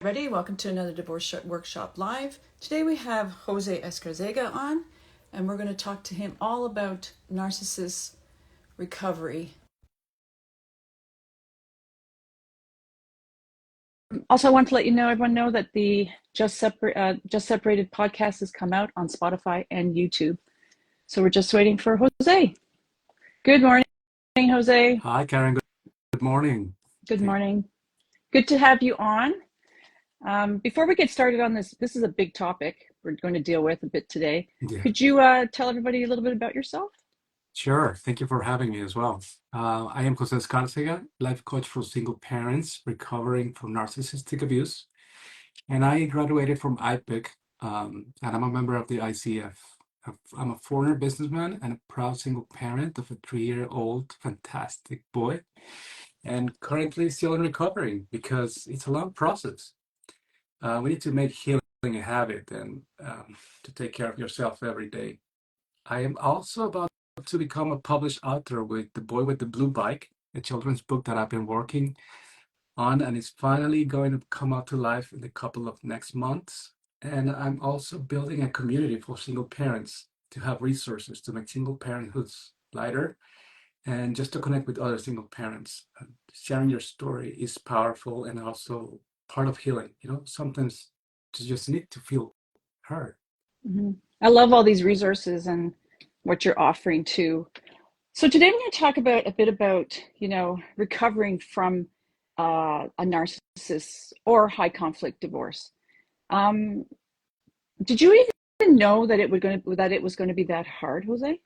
Ready? Welcome to another Divorce Workshop Live. Today we have Jose Escarcega on, and we're going to talk to him all about narcissist recovery. Also, I want to let everyone know that the Just Separated podcast has come out on Spotify and YouTube. So we're just waiting for Jose. Good morning, Jose. Hi, Karen. Good morning. Good morning. Good to have you on. Before we get started on this is a big topic we're going to deal with a bit today. Yeah. Could you tell everybody a little bit about yourself? Sure. Thank you for having me as well. I am Jose Escarcega, life coach for single parents recovering from narcissistic abuse. And I graduated from IPIC, and I'm a member of the ICF. I'm a foreigner businessman and a proud single parent of a 3-year-old fantastic boy, and currently still in recovery because it's a long process. We need to make healing a habit and to take care of yourself every day. I am also about to become a published author with The Boy with the Blue Bike, a children's book that I've been working on, and it's finally going to come out to life in a couple of next months. And I'm also building a community for single parents to have resources to make single parenthood lighter and just to connect with other single parents. Sharing your story is powerful and also part of healing. Sometimes you just need to feel heard. Mm-hmm. I love all these resources and what you're offering too. So today I'm going to talk about a bit about, recovering from a narcissist or high conflict divorce. Did you even know that it was going to be that hard, Jose?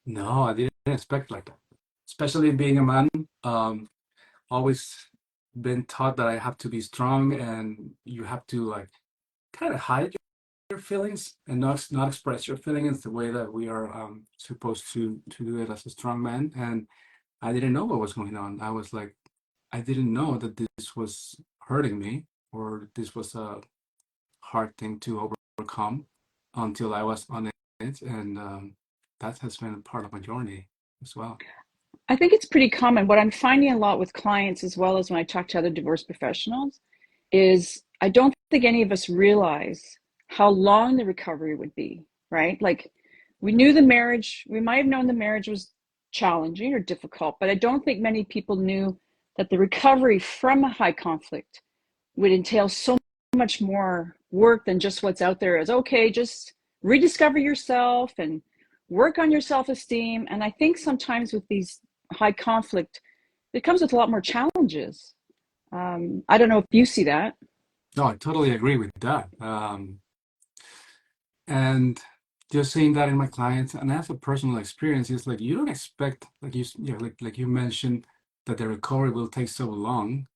No, I didn't expect like that. Especially being a man, always been taught that I have to be strong and you have to like kind of hide your feelings and not express your feelings the way that we are supposed to do it as a strong man. And I didn't know what was going on. I was like, I didn't know that this was hurting me or this was a hard thing to overcome until I was on it. And that has been part of my journey as well. I think it's pretty common. What I'm finding a lot with clients, as well as when I talk to other divorce professionals, is I don't think any of us realize how long the recovery would be, right? Like we might have known the marriage was challenging or difficult, but I don't think many people knew that the recovery from a high conflict would entail so much more work than just what's out there as, okay, just rediscover yourself and work on your self-esteem. And I think sometimes with these high conflict, it comes with a lot more challenges. I don't know if you see that. No, I totally agree with that. And just seeing that in my clients and as a personal experience, it's like you don't expect, like like you mentioned, that the recovery will take so long,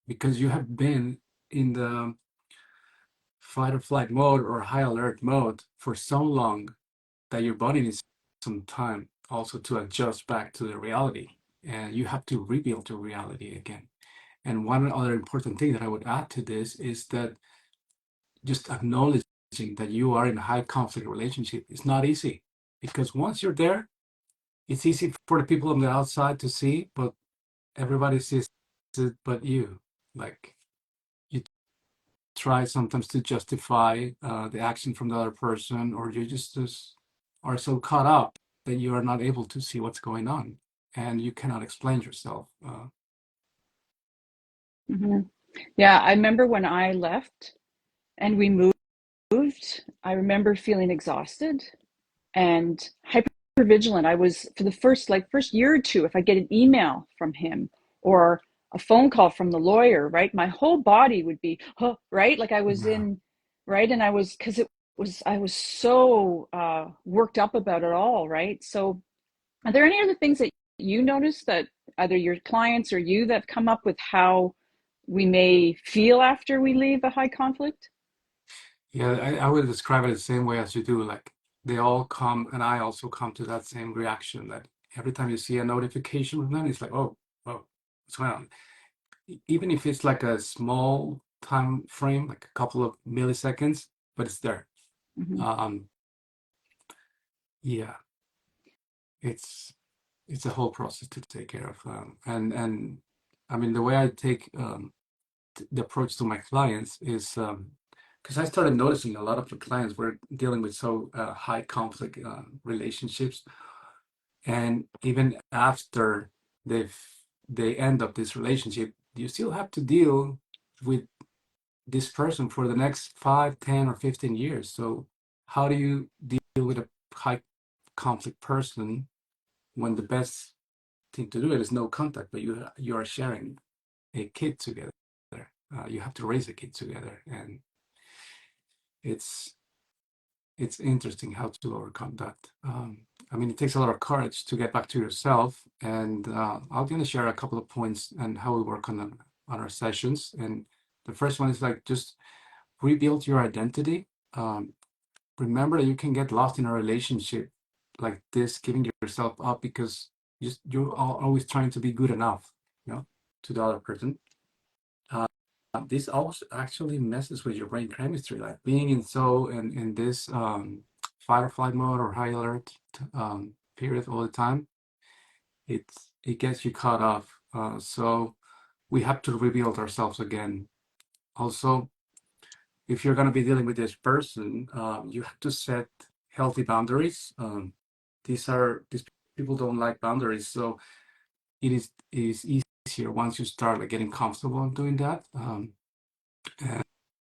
because you have been in the fight or flight mode or high alert mode for so long that your body needs some time also to adjust back to the reality, and you have to rebuild your reality again. And one other important thing that I would add to this is that just acknowledging that you are in a high conflict relationship is not easy, because once you're there, it's easy for the people on the outside to see, but everybody sees it but you. Like you try sometimes to justify the action from the other person, or you just are so caught up that you are not able to see what's going on and you cannot explain yourself. Mm-hmm. Yeah, I remember when I left and we moved, I remember feeling exhausted and hypervigilant. I was for the first year or two, if I get an email from him or a phone call from the lawyer, right, my whole body would be, huh, right, like I was Yeah. in, right, and I was because it was I was so worked up about it all, right. So, are there any other things that you notice that either your clients or you that come up with how we may feel after we leave a high conflict? Yeah, I would describe it the same way as you do. Like they all come, and I also come to that same reaction that every time you see a notification from them, it's like, oh, what's going on? Even if it's like a small time frame, like a couple of milliseconds, but it's there. Mm-hmm. Um, yeah, it's it's a whole process to take care of, and I mean the way I take the approach to my clients is because I started noticing a lot of the clients were dealing with so high conflict relationships, and even after they've they end up this relationship, you still have to deal with this person for the next 5, 10, or 15 years. So how do you deal with a high conflict person when the best thing to do it is no contact, but you are sharing a kid together. You have to raise a kid together, and it's it's interesting how to overcome that. I mean, it takes a lot of courage to get back to yourself, and I'm going to share a couple of points and how we work on our sessions. And the first one is like just rebuild your identity. Um, Remember that you can get lost in a relationship like this, giving yourself up because you're always trying to be good enough, to the other person. Uh, this also actually messes with your brain chemistry, like being in this fight or flight mode or high alert period all the time. It gets you caught off. So we have to rebuild ourselves again. Also, if you're going to be dealing with this person, you have to set healthy boundaries. These people don't like boundaries, so it is easier once you start like getting comfortable doing that.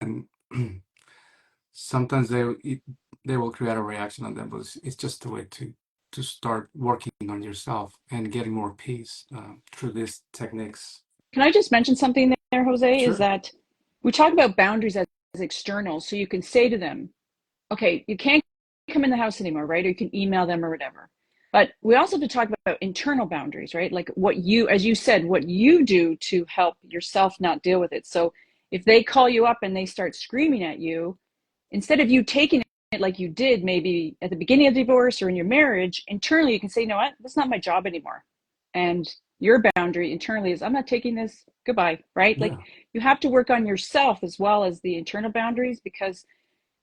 And sometimes they will create a reaction on them, but it's just a way to start working on yourself and getting more peace through these techniques. Can I just mention something there, Jose? Is Sure. that we talk about boundaries as external. So you can say to them, okay, you can't come in the house anymore, right? Or you can email them or whatever. But we also have to talk about internal boundaries, right? Like what you, as you said, what you do to help yourself not deal with it. So if they call you up and they start screaming at you, instead of you taking it like you did maybe at the beginning of the divorce or in your marriage, internally you can say, you know what, that's not my job anymore. And your boundary internally is, I'm not taking this, goodbye, right? Like Yeah. you have to work on yourself as well as the internal boundaries, because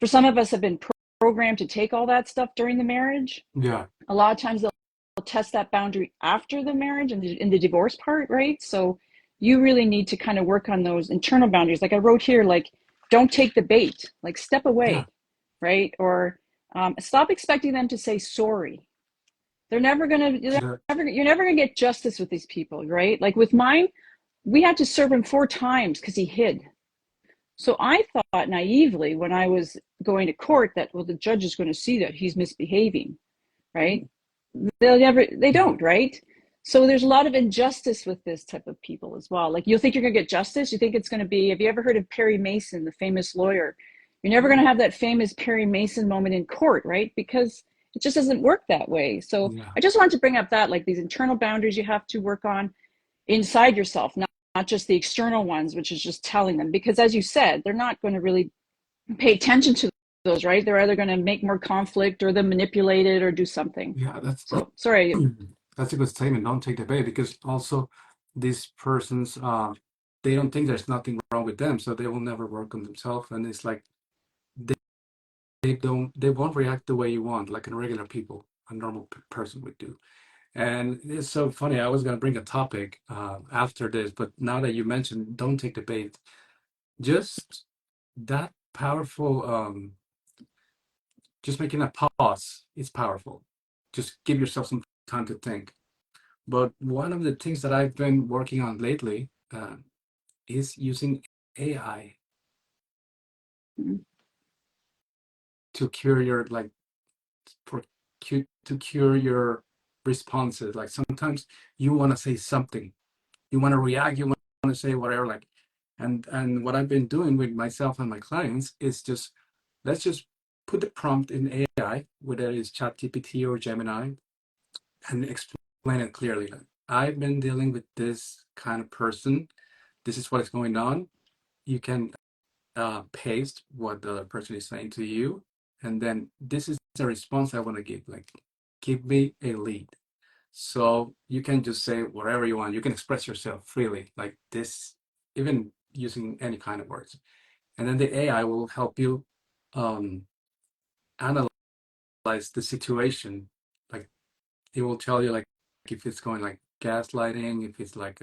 for some of us have been programmed to take all that stuff during the marriage. Yeah. A lot of times they'll test that boundary after the marriage and in the divorce part, right? So you really need to kind of work on those internal boundaries. Like I wrote here, like, don't take the bait, like step Yeah. away, right? Or stop expecting them to say sorry. They're never gonna, you're never gonna get justice with these people, right? Like with mine, we had to serve him 4 times because he hid. So I thought naively when I was going to court that, well, the judge is going to see that he's misbehaving, right? They Yeah. don't, right? So there's a lot of injustice with this type of people as well. Like you'll think you're going to get justice. You think it's going to be, have you ever heard of Perry Mason, the famous lawyer? You're never going to have that famous Perry Mason moment in court, right? Because it just doesn't work that way. So Yeah. I just wanted to bring up that, like these internal boundaries you have to work on inside yourself, not just the external ones, which is just telling them. Because as you said, they're not going to really pay attention to those, right? They're either going to make more conflict or them manipulate it or do something. Yeah. So sorry. That's a good statement. Don't take the bait because also these persons, they don't think there's nothing wrong with them, so they will never work on themselves. And it's like they, they won't react the way you want, like a regular people, a normal person would do. And it's so funny. I was going to bring a topic after this, but now that you mentioned, don't take the bait. Just that powerful. Just making a pause is powerful. Just give yourself some time to think. But one of the things that I've been working on lately is using AI to cure your like for to cure your responses. Like sometimes you want to say something, you want to react, you want to say whatever. Like, and what I've been doing with myself and my clients is just let's just put the prompt in AI, whether it's ChatGPT or Gemini, and explain it clearly. Like, I've been dealing with this kind of person. This is what is going on. You can paste what the other person is saying to you, and then this is the response I want to give. Like, give me a lead. So you can just say whatever you want. You can express yourself freely, like this, even using any kind of words. And then the AI will help you um, analyze the situation. Like it will tell you like if it's going like gaslighting, if it's like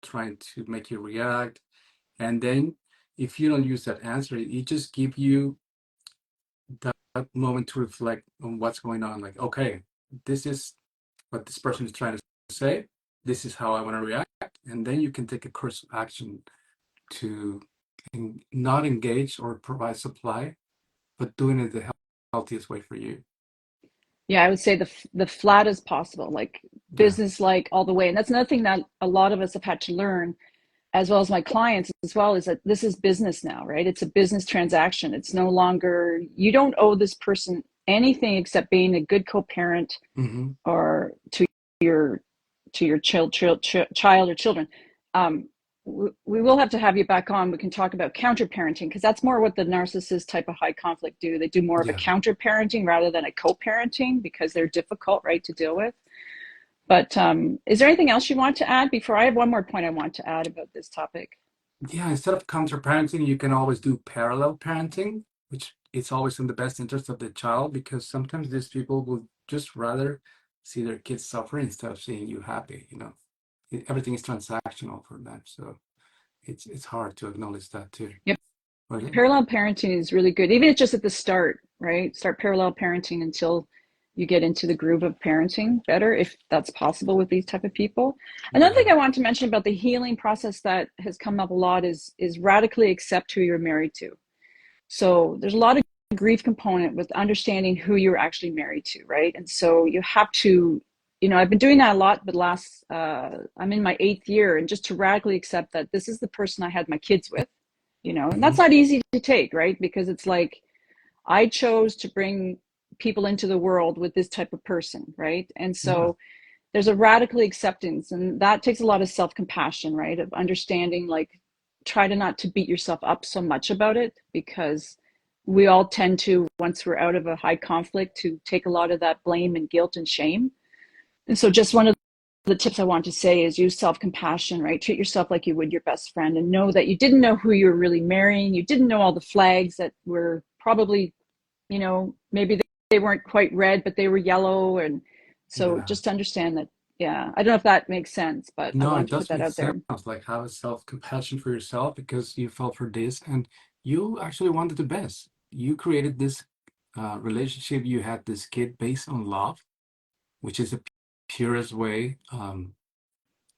trying to make you react, And then if you don't use that answer, it just give you that moment to reflect on what's going on. Like, okay, this is what this person is trying to say. This is how I want to react. And then you can take a course of action to not engage or provide supply, but doing it the healthiest way for you. Yeah, I would say the flat as possible, like Yeah. business like all the way. And that's another thing that a lot of us have had to learn, as well as my clients as well, is that this is business now, right? It's a business transaction. It's no longer, you don't owe this person anything except being a good co-parent Mm-hmm. or your to your child or children. Um, we will have you back on. We can talk about counter parenting, because that's more what the narcissist type of high conflict do. They do more of a Yeah. counter parenting rather than a co-parenting, because they're difficult, right, to deal with. But is there anything else you want to add before I have one more point I want to add about this topic? Yeah, instead of counter parenting, you can always do parallel parenting, which is always in the best interest of the child, because sometimes these people will just rather see their kids suffer instead of seeing you happy. Everything is transactional for them, so it's hard to acknowledge that too. Yep. But yeah, Parallel parenting is really good, even if it's just at the start, right? Start parallel parenting until you get into the groove of parenting better, if that's possible with these type of people. Another thing yeah, I want to mention about the healing process that has come up a lot is radically accept who you're married to. So there's a lot of grief component with understanding who you're actually married to, right? And so you have to, I've been doing that a lot, but I'm in my 8th year, and just to radically accept that this is the person I had my kids with, and hmm, that's not easy to take, right? Because it's like, I chose to bring people into the world with this type of person, right? And yeah, so there's a radically acceptance, and that takes a lot of self-compassion, right? Of understanding, like, try to not to beat yourself up so much about it, because we all tend to, once we're out of a high conflict, to take a lot of that blame and guilt and shame. And so just one of the tips I want to say is use self-compassion, right? Treat yourself like you would your best friend, and know that you didn't know who you were really marrying. You didn't know all the flags that were probably, maybe they weren't quite red, but they were yellow. And so yeah. just to understand that, yeah, I don't know if that makes sense, but I No, it wanted to put does that make out sense. there. Like have a self-compassion for yourself because you fell for this and you actually wanted the best. You created this relationship. You had this kid based on love, which is the purest way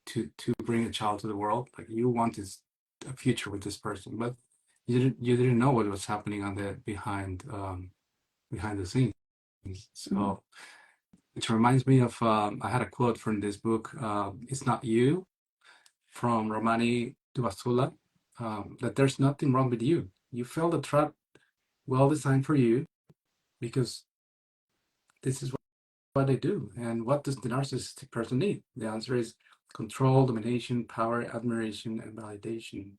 to bring a child to the world. Like you wanted a future with this person, but you didn't know what was happening on the behind the scenes. Mm-hmm. So it reminds me of I had a quote from this book. It's not you from Romani Duvasula. That there's nothing wrong with you. You felt a trap well designed for you because this is what they do. And what does the narcissistic person need? The answer is control, domination, power, admiration, and validation.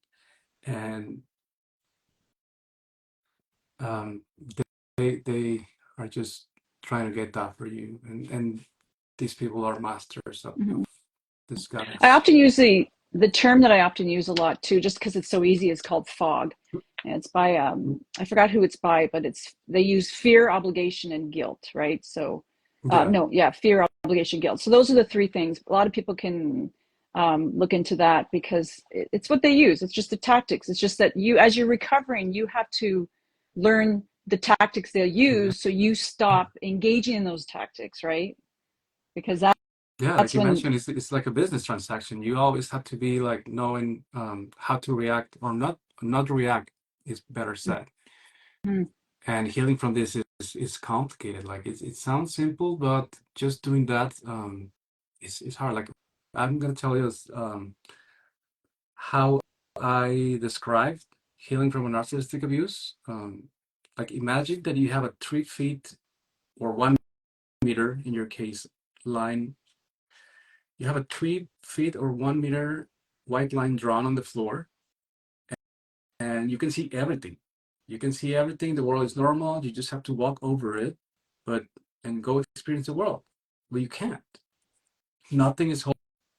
And um, they are just trying to get that for you. And these people are masters of Mm-hmm. this I goddess. often use the term that I often use a lot too, just because it's so easy, is called fog. And it's by I forgot who it's by, but they use fear, obligation, and guilt, right? So Yeah, no, yeah, fear, obligation, guilt. So those are the three things. A lot of people can look into that, because it's what they use. It's just the tactics. It's just that you, as you're recovering, you have to learn the tactics they'll yeah, use, so you stop engaging in those tactics, right? Because yeah. Like that's you when. mentioned, it's like a business transaction. You always have to be like knowing how to react or not react is better said. Mhm. And healing from this is complicated. Like it sounds simple, but just doing that is hard. Like I'm gonna tell you how I described healing from a narcissistic abuse. Like imagine that you have a 3 feet or 1 meter in your case line. You have a 3 feet or 1 meter white line drawn on the floor, and you can see everything. You can see everything. The world is normal. You just have to walk over it, but and go experience the world. But you can't. Nothing is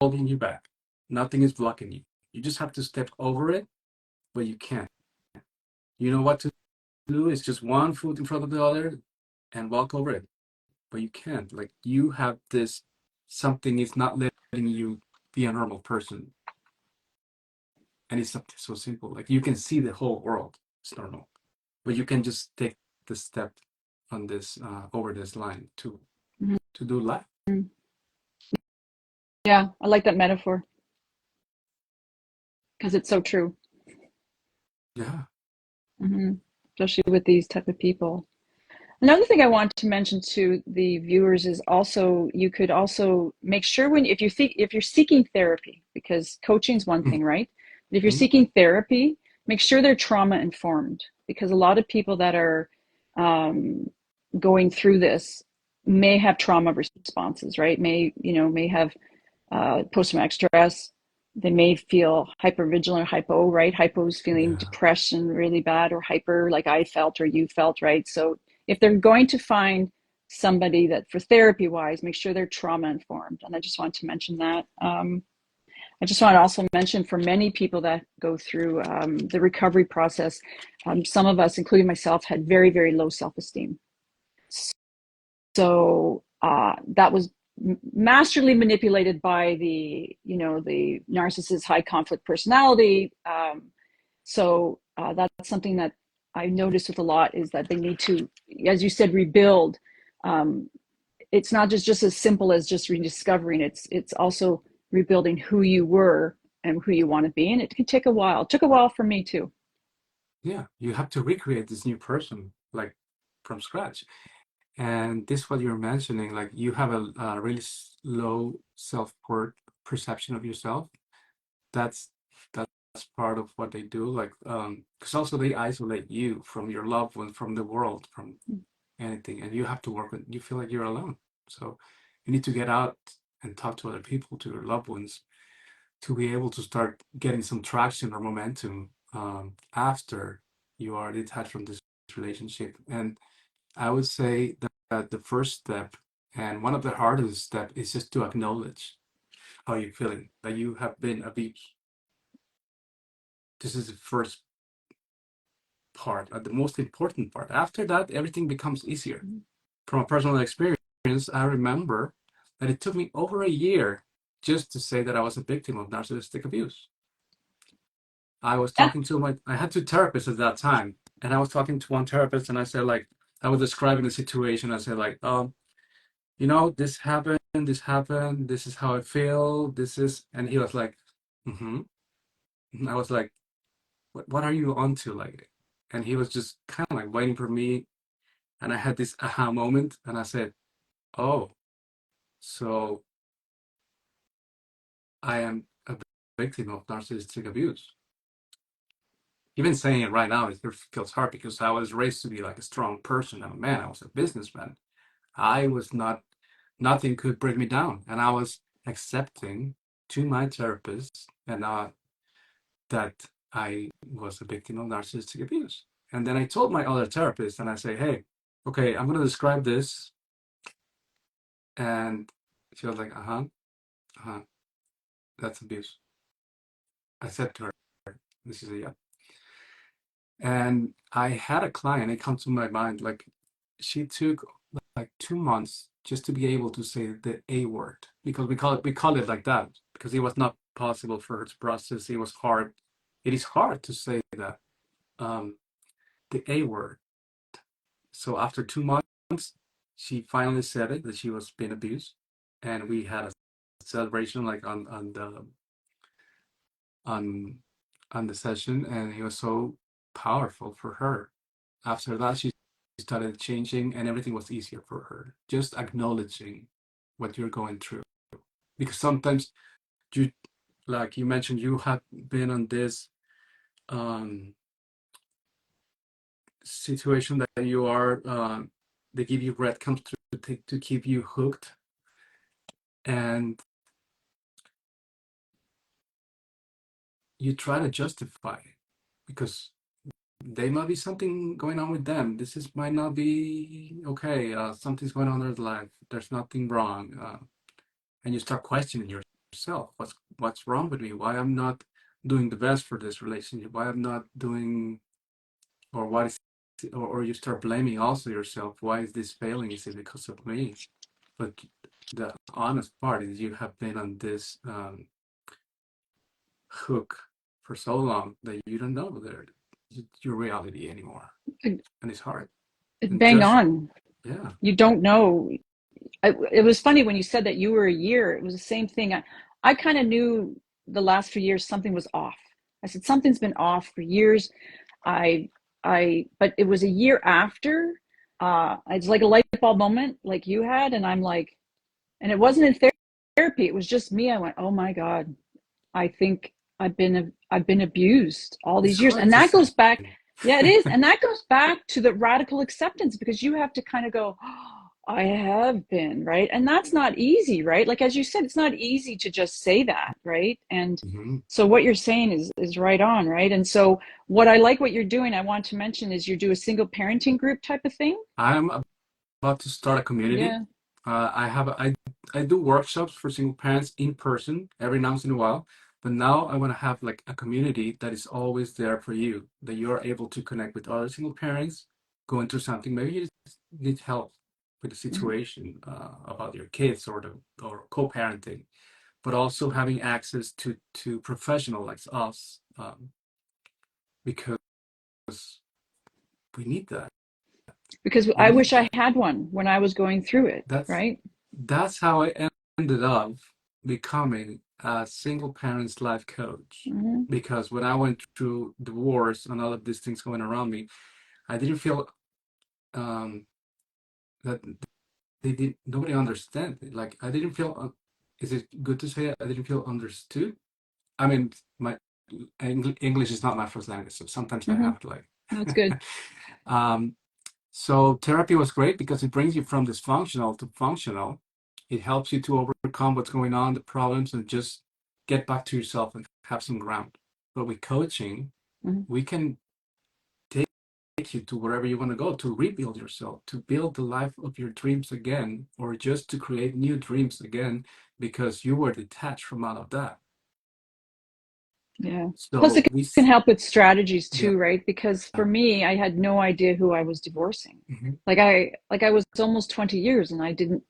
holding you back. Nothing is blocking you. You just have to step over it, but you can't. You know what to do is just one foot in front of the other and walk over it, but you can't. Like you have this something is not letting you be a normal person. And it's something so simple. Like you can see the whole world. It's normal, but you can just take the step on this over this line Mhm. to do life. Yeah, I like that metaphor because it's so true. Yeah. Hmm. Especially with these type of people. Another thing I want to mention to the viewers is also you could also make sure when if you're seeking therapy, because coaching is one thing, right? But if you're Mhm. seeking therapy, make sure they're trauma informed, because a lot of people that are um, going through this may have trauma responses, right? May have post-traumatic stress. They may feel hypervigilant or hypo, right? Hypo is feeling Yeah. depression really bad, or hyper like I felt or you felt, right? So if they're going to find somebody that for therapy wise, make sure they're trauma informed. And I just want to mention that. I just want to also mention for many people that go through the recovery process, some of us, including myself, had very, very low self-esteem. So that was masterly manipulated by the narcissist high conflict personality. So that's something that I noticed with a lot is that they need to, as you said, rebuild. Um, it's not just as simple as just rediscovering. It's also rebuilding who you were and who you want to be, and it can take a while. It took a while for me too. Yeah. You have to recreate this new person like from scratch. And this what you're mentioning, like you have a really low self-worth perception of yourself. That's that's part of what they do. Like, because also they isolate you from your loved ones, from the world, from anything, and you have to work with. You feel like you're alone, so you need to get out and talk to other people, to your loved ones, to be able to start getting some traction or momentum after you are detached from this relationship. And I would say that the first step and one of the hardest step is just to acknowledge how you're feeling, that you have been abused. This is the first part, the most important part. After that, everything becomes easier. From a personal experience, I remember that it took me over a year just to say that I was a victim of narcissistic abuse. I was Yeah. talking to I had two therapists at that time, and I was talking to one therapist, and I said, like, I was describing the situation. I said, like, this happened, this is how I feel, this is, and he was like, mm-hmm. And I was like, what are you onto, like? And he was just kind of like waiting for me, and I had this aha moment, and I said, oh, so I am a victim of narcissistic abuse. Even saying it right now, it feels hard because I was raised to be like a strong person. I'm a man. I was a businessman. I was not, nothing could bring me down. And I was accepting to my therapist and that I was a victim of narcissistic abuse. And then I told my other therapist, and I say, hey, okay, I'm going to describe this. And she was like, uh-huh, that's abuse. I said to her, this is a yeah. And I had a client, it comes to my mind, like she took like 2 months just to be able to say the A word because we call it like that because it was not possible for her to process. It was hard. It is hard to say that the A word. So after 2 months, she finally said it that she was being abused, and we had a celebration like on on the session, and it was so powerful for her. After that, she started changing, and everything was easier for her. Just acknowledging what you're going through, because sometimes you, like you mentioned, you have been on this um, situation that you are. They give you breadcrumbs to keep you hooked, and you try to justify it because they might be something going on with them. This is might not be okay. Something's going on in their life. There's nothing wrong, and you start questioning yourself. What's wrong with me? Why I'm not doing the best for this relationship? Why I'm not doing, or what is, or you start blaming also yourself. Why is this failing? Is it because of me? But the honest part is you have been on this hook for so long that you don't know your reality anymore, and it's hard. And Bang just on. yeah, You don't know. It was funny when you said that you were a year. It was the same thing. I kind of knew the last few years something was off. I said something's been off for years. I but it was a year after. It's like a light bulb moment, like you had, and I'm like, and it wasn't in therapy. It was just me. I went, oh my God, I think I've been abused all it's these years, hard and to that say. goes back. Yeah, it is, and that goes back to the radical acceptance because you have to kind of go, oh, I have been right, and that's not easy, right? Like as you said, it's not easy to just say that, right? And Mhm. so what you're saying is right on, right? And so what I like what you're doing, I want to mention is you do a single parenting group type of thing. I'm about to start a community. Yeah. I do workshops for single parents in person every once in a while, but now I want to have like a community that is always there for you, that you're able to connect with other single parents going through something. Maybe you just need help with the Mhm. situation about your kids or co-parenting, but also having access to professionals like us because we need that. Because We I wish need I that. had one when I was going through it, That's right? that's how I ended up becoming a single parent's life coach. Hmm. Because when I went through divorce and all of these things going around me, I didn't feel um, that they did nobody understand it. Like I didn't feel. Is it good to say I didn't feel understood? I mean, my English is not my first language, so sometimes I Hmm. have to like. That's good. um, So therapy was great because it brings you from dysfunctional to functional. It helps you to overcome what's going on, the problems, and just get back to yourself and have some ground. But with coaching, Hmm. we can take you to wherever you want to go to rebuild yourself, to build the life of your dreams again, or just to create new dreams again because you were detached from all of that. Yeah. Plus, So it can help with strategies yeah, too, right? Because for me, I had no idea who I was divorcing. mhm, Like I was almost 20 years and I didn't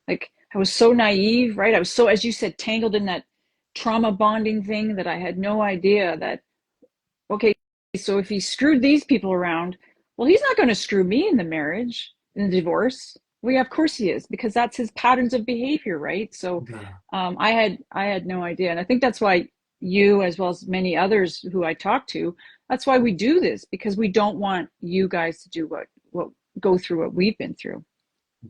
like I was so naive, right? I was so, as you said, tangled in that trauma bonding thing that I had no idea that, okay, so if he screwed these people around, well, he's not going to screw me in the marriage, in the divorce. Well, yeah, of course he is, because that's his patterns of behavior, right? So yeah, I had no idea. And I think that's why you, as well as many others who I talk to, that's why we do this, because we don't want you guys to do what go through what we've been through.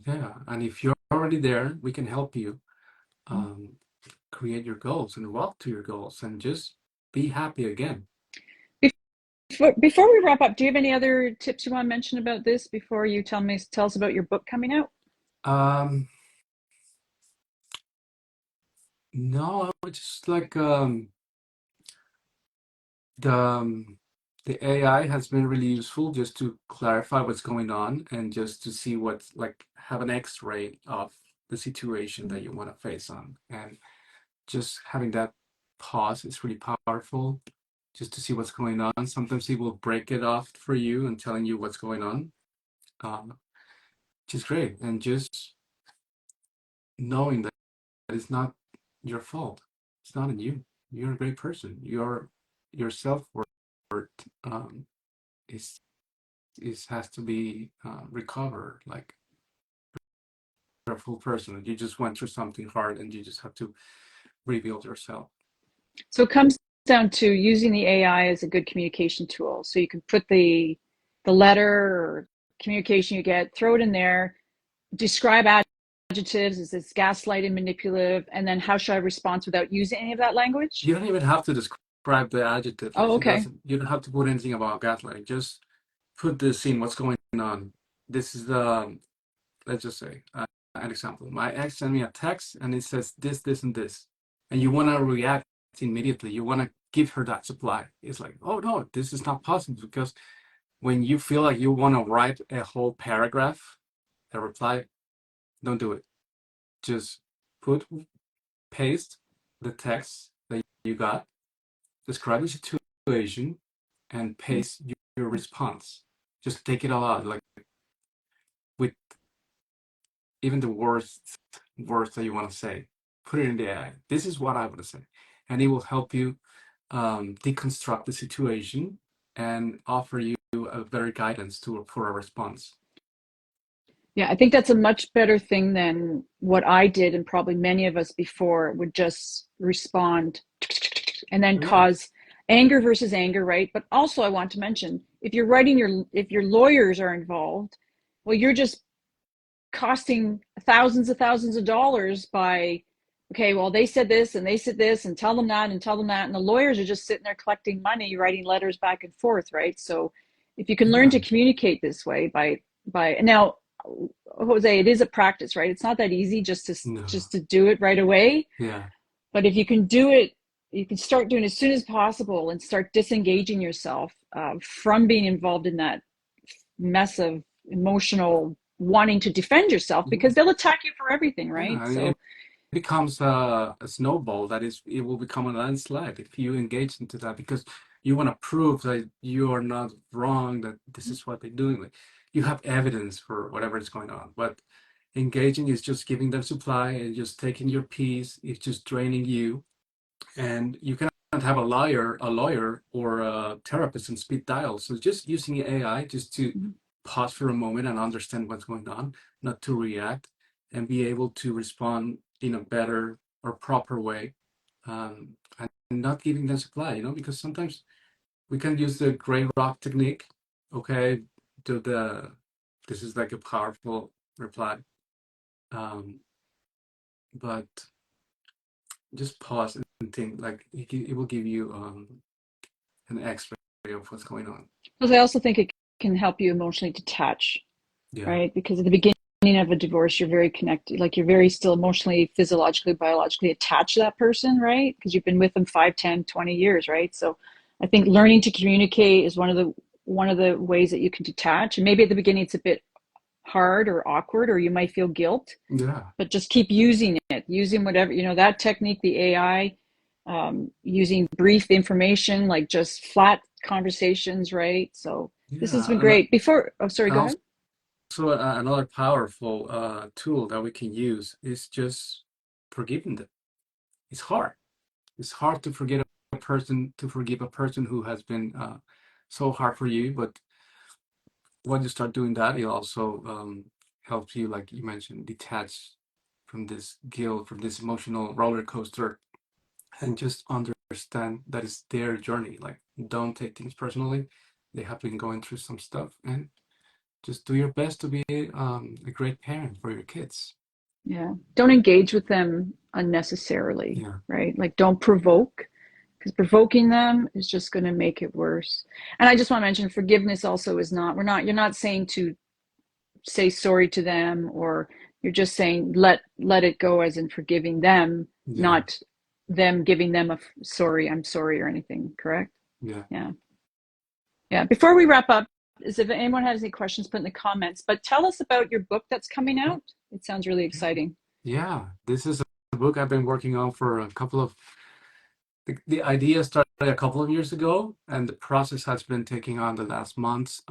yeah. And if you're already there, we can help you. Um, Create your goals and walk to your goals and just be happy again. Before we wrap up, do you have any other tips you want to mention about this before you tell us about your book coming out? Um, no, I would just like the um, the AI has been really useful just to clarify what's going on and just to see what's like have an X-ray of the situation that you want to face on. And just having that pause is really powerful just to see what's going on. Sometimes he will break it off for you and telling you what's going on, which is great. And just knowing that it's not your fault. It's not in you. You're a great person. Your self worth um, is has to be recovered. Like you're a full person. You just went through something hard, and you just have to rebuild yourself. So it comes down to using the AI as a good communication tool. So you can put the letter or communication you get, throw it in there, describe adjectives. Is this gaslighting, manipulative? And then how should I respond without using any of that language? You don't even have to describe the adjectives. Oh, Like it okay. doesn't. You don't have to put anything about gaslighting. Just put the scene. What's going on? This is the let's just say an example. My ex sent me a text and it says this, this, and this, and you want to react immediately. You want to give her that supply. It's like, oh no, this is not possible because when you feel like you want to write a whole paragraph, a reply, don't do it. Just put paste the text that you got, describe the situation, and paste your response. Just take it all out, like with even the worst words that you want to say, put it in the AI. This is what I want to say, and it will help you deconstruct the situation and offer you a better guidance for a response. Yeah, I think that's a much better thing than what I did, and probably many of us before would just respond and then Yeah. cause anger versus anger, right? But also, I want to mention, if your lawyers are involved, well, you're just costing thousands of dollars by, okay, well, they said this and they said this and tell them that and tell them that. And the lawyers are just sitting there collecting money, writing letters back and forth, right? So if you can learn Yeah. to communicate this way now, Jose, it is a practice, right? It's not that easy No. just to do it right away. Yeah. But if you can do it, you can start doing it as soon as possible and start disengaging yourself from being involved in that mess of emotional wanting to defend yourself, Yeah. because they'll attack you for everything, Yeah. right? I mean, So, becomes a snowball that is it will become a landslide if you engage into that because you want to prove that you are not wrong, that this is what they're doing. Like, you have evidence for whatever is going on, but engaging is just giving them supply and just taking your piece. It's just draining you, and you cannot have a lawyer or a therapist on speed dial. So just using AI just to pause for a moment and understand what's going on, not to react, and be able to respond in a better or proper way, and not giving them supply. Because sometimes we can use the gray rock technique. Okay, do the this is like a powerful reply, um, but just pause and think. Like it will give you an X-ray of what's going on. because I also think it can help you emotionally detach, Yeah, right? Because at the beginning of a divorce, you're very connected, like you're very still emotionally, physiologically, biologically attached to that person, right? Because you've been with them 5, 10, 20 years, right? So I think learning to communicate is one of the ways that you can detach. And maybe at the beginning it's a bit hard or awkward, or you might feel guilt, yeah, but just keep using it, using whatever, that technique, the AI, using brief information, like just flat conversations, right? So this has been yeah. great. Oh, sorry, And go ahead. also another powerful tool that we can use is just forgiving them. It's hard. It's hard to forgive a person who has been so hard for you. But when you start doing that, it also helps you, like you mentioned, detach from this guilt, from this emotional roller coaster, and just understand that it's their journey. Like, don't take things personally. They have been going through some stuff, and just do your best to be a great parent for your kids. Yeah. Don't engage with them unnecessarily, Yeah, right? Like don't provoke, because provoking them is just going to make it worse. And I just want to mention forgiveness also is not, you're not saying to say sorry to them, or you're just saying let it go, as in forgiving them, yeah, not them giving them a sorry, I'm sorry, or anything, correct? yeah. Yeah. Yeah. Before we wrap up, is if anyone has any questions, put in the comments, but tell us about your book that's coming out. It sounds really exciting. Yeah, this is a book I've been working on for a couple of. The idea started a couple of years ago, and the process has been taking on the last months.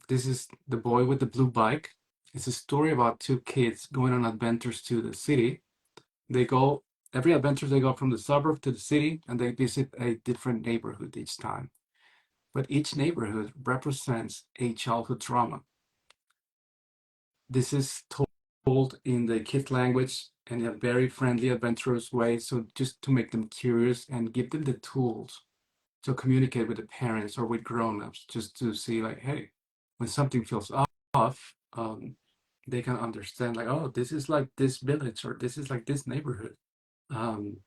This is The Boy with the Blue Bike. It's a story about two kids going on adventures to the city. They go, every adventure, they go from the suburb to the city, and they visit a different neighborhood each time. But each neighborhood represents a childhood trauma. This is told in the kid language and in a very friendly, adventurous way. So just to make them curious and give them the tools to communicate with the parents or with grown-ups, just to see like, hey, when something feels off, they can understand like, oh, this is like this village or this is like this neighborhood. Um,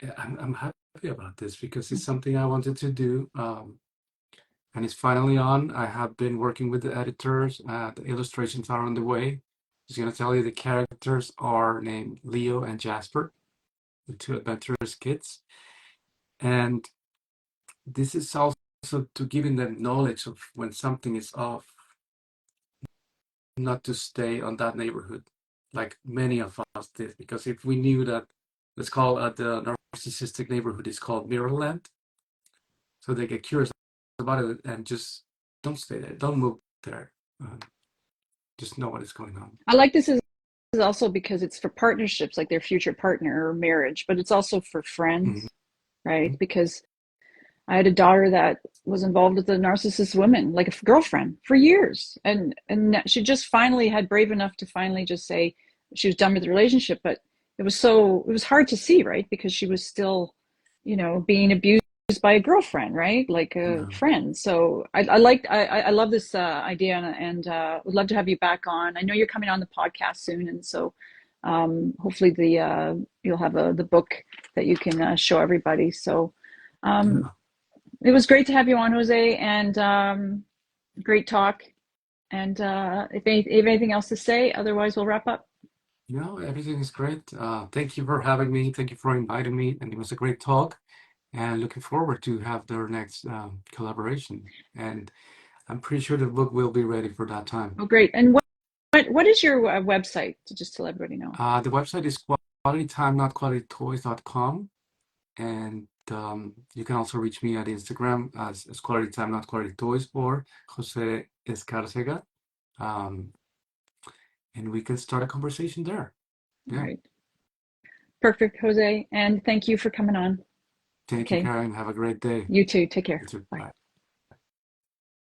yeah, I'm happy about this because it's something I wanted to do. And it's finally on. I have been working with the editors. The illustrations are on the way. Just gonna tell you the characters are named Leo and Jasper, the two adventurous kids. And this is also to giving them knowledge of when something is off, not to stay on that neighborhood like many of us did. Because if we knew that, let's call the narcissistic neighborhood is called Mirrorland, so they get curious about it and just don't stay there, don't move there. Um, just know what is going on. I like this as also because it's for partnerships, like their future partner or marriage, but it's also for Mhm. friends, right? Because I had a daughter that was involved with a narcissist woman, like a girlfriend, for years, and she just finally had brave enough to finally just say she was done with the relationship. But it was hard to see, right? Because she was still, being abused by a girlfriend, right? Like a Yeah. friend. So I love this idea, and would love to have you back on. I know you're coming on the podcast soon, and so hopefully you'll have the book that you can show everybody. So. Um, Yeah. it was great to have you on, Jose, and great talk. And if anything else to say, otherwise we'll wrap up. No, everything is great. Thank you for having me. Thank you for inviting me, and it was a great talk. And looking forward to have their next collaboration. And I'm pretty sure the book will be ready for that time. Oh, great. And what is your website, just to let everybody know? The website is qualitytimenotqualitytoys.com, and you can also reach me at Instagram as Quality Time Not Quality Toys or Jose Escarcega, um, and we can start a conversation there. All Yeah. right. Perfect, Jose. And thank you for coming on. Thank you, Okay. Karen. Have a great day. You too. Take You care. too. Bye. Bye.